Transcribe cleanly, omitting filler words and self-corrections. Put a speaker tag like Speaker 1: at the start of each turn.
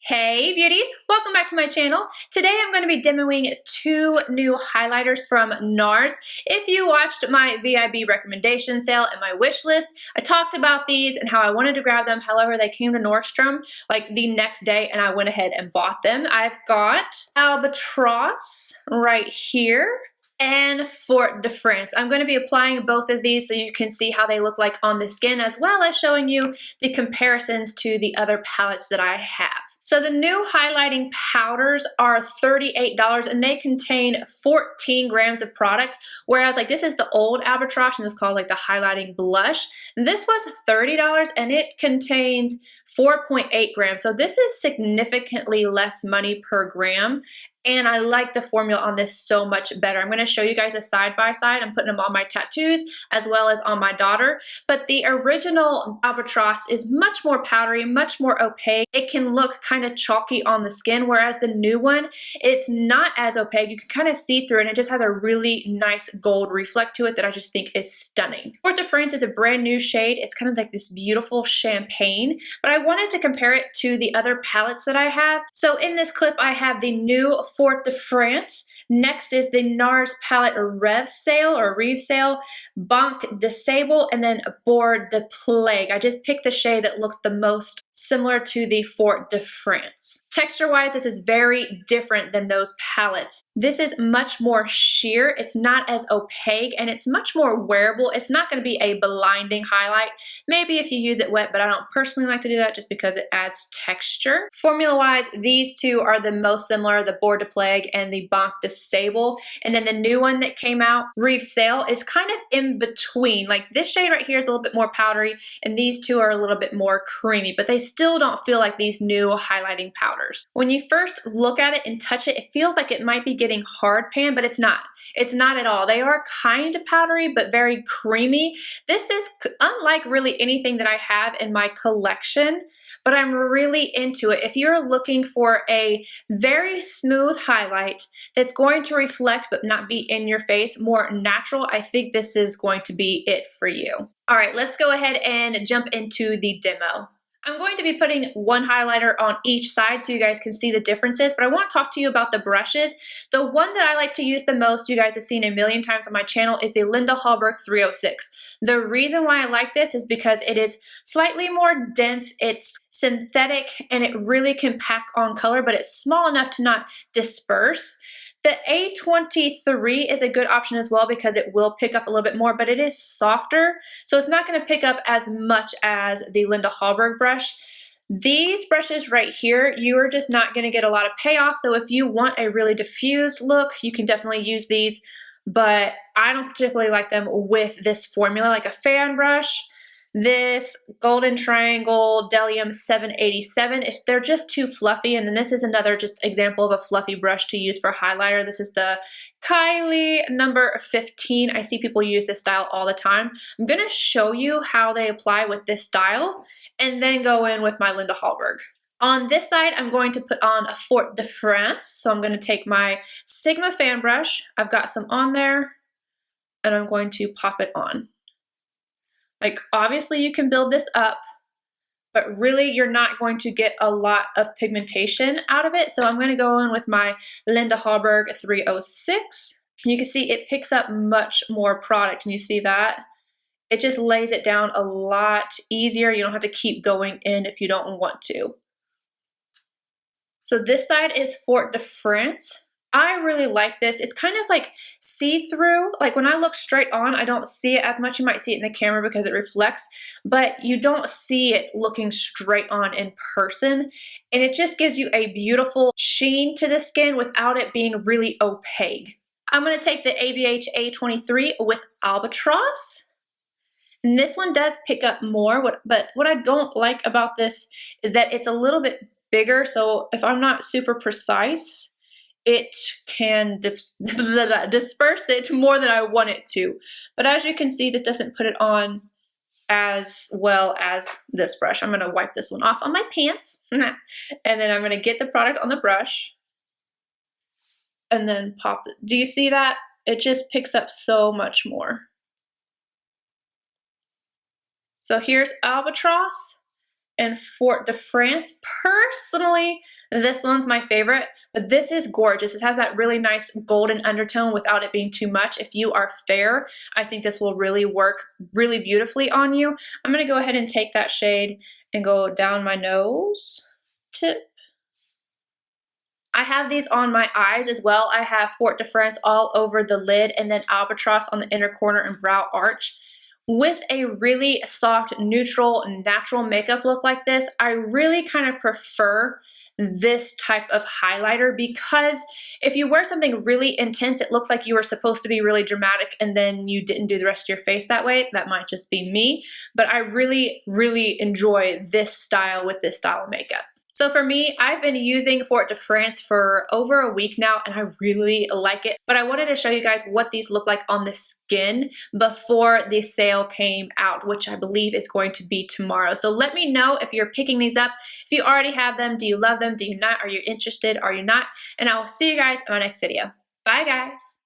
Speaker 1: Hey beauties, welcome back to my channel. Today I'm going to be demoing two new highlighters from Nars. If you watched my VIB recommendation sale and my wish list, I talked about these and how I wanted to grab them. However, they came to Nordstrom like the next day and I went ahead and bought them. I've got Albatross right here and Fort de France. I'm going to be applying both of these so you can see how they look like on the skin, as well as showing you the comparisons to the other palettes that I have. So the new highlighting powders are $38 and they contain 14 grams of product, whereas like this is the old Albatross and it's called like the highlighting blush. This was $30 and it contains 4.8 grams. So this is significantly less money per gram. And I like the formula on this so much better. I'm going to show you guys a side by side. I'm putting them on my tattoos as well as on my daughter. But the original Albatross is much more powdery, much more opaque. It can look kind of chalky on the skin, whereas the new one, it's not as opaque. You can kind of see through it and it just has a really nice gold reflect to it that I just think is stunning. Fort de France is a brand new shade. It's kind of like this beautiful champagne, but I wanted to compare it to the other palettes that I have. So in this clip, I have the new Fort de France. Next is the Nars palette Reve sale, Banc de Sable, and then Board de Plage. I just picked the shade that looked the most similar to the Fort de France. Texture-wise, this is very different than those palettes. This is much more sheer, it's not as opaque, and it's much more wearable. It's not going to be a blinding highlight. Maybe if you use it wet, but I don't personally like to do that just because it adds texture. Formula-wise, these two are the most similar, the Board de Plage and the Banc de Sable. And then the new one that came out, Reve Sale, is kind of in between. Like this shade right here is a little bit more powdery, and these two are a little bit more creamy, but they still don't feel like these new highlighting powders. When you first look at it and touch it, it feels like it might be getting hard pan, but it's not. It's not at all. They are kind of powdery, but very creamy. This is unlike really anything that I have in my collection, but I'm really into it. If you're looking for a very smooth highlight that's going to reflect but not be in your face, more natural, I think this is going to be it for you. All right, let's go ahead and jump into the demo. I'm going to be putting one highlighter on each side so you guys can see the differences, but I want to talk to you about the brushes. The one that I like to use the most, you guys have seen a million times on my channel, is the Linda Hallberg 306. The reason why I like this is because it is slightly more dense, it's synthetic, and it really can pack on color, but it's small enough to not disperse. The A23 is a good option as well because it will pick up a little bit more, but it is softer, so it's not going to pick up as much as the Linda Hallberg brush. These brushes right here, you are just not going to get a lot of payoff, so if you want a really diffused look, you can definitely use these, but I don't particularly like them with this formula, like a fan brush. This Golden Triangle Delium 787, they're just too fluffy. And then this is another just example of a fluffy brush to use for highlighter. This is the Kylie number 15. I see people use this style all the time. I'm going to show you how they apply with this style and then go in with my Linda Hallberg. On this side, I'm going to put on a Fort de France. So I'm going to take my Sigma fan brush. I've got some on there and I'm going to pop it on. Like obviously you can build this up, but really you're not going to get a lot of pigmentation out of it. So I'm going to go in with my Linda Hallberg 306. You can see it picks up much more product. Can you see that? It just lays it down a lot easier. You don't have to keep going in if you don't want to. So this side is Fort de France. I really like this. It's kind of like see-through. Like when I look straight on, I don't see it as much. You might see it in the camera because it reflects, but you don't see it looking straight on in person. And it just gives you a beautiful sheen to the skin without it being really opaque. I'm going to take the ABH A23 with Albatross. And this one does pick up more, but what I don't like about this is that it's a little bit bigger. So if I'm not super precise, it can disperse it more than I want it to. But as you can see, this doesn't put it on as well as this brush. I'm going to wipe this one off on my pants. And then I'm going to get the product on the brush and then pop it. Do you see that? It just picks up so much more. So here's Albatross. in Fort de France. Personally, this one's my favorite, but this is gorgeous. It has that really nice golden undertone without it being too much. If you are fair, I think this will really work really beautifully on you. I'm gonna go ahead and take that shade and go down my nose tip. I have these on my eyes as well. I have Fort de France all over the lid and then Albatross on the inner corner and brow arch. With a really soft, neutral, natural makeup look like this, I really kind of prefer this type of highlighter because if you wear something really intense, it looks like you were supposed to be really dramatic and then you didn't do the rest of your face that way. That might just be me, but I really, really enjoy this style with this style of makeup. So for me, I've been using Fort de France for over a week now and I really like it. But I wanted to show you guys what these look like on the skin before the sale came out, which I believe is going to be tomorrow. So let me know if you're picking these up. If you already have them, do you love them? Do you not? Are you interested? Are you not? And I will see you guys in my next video. Bye guys.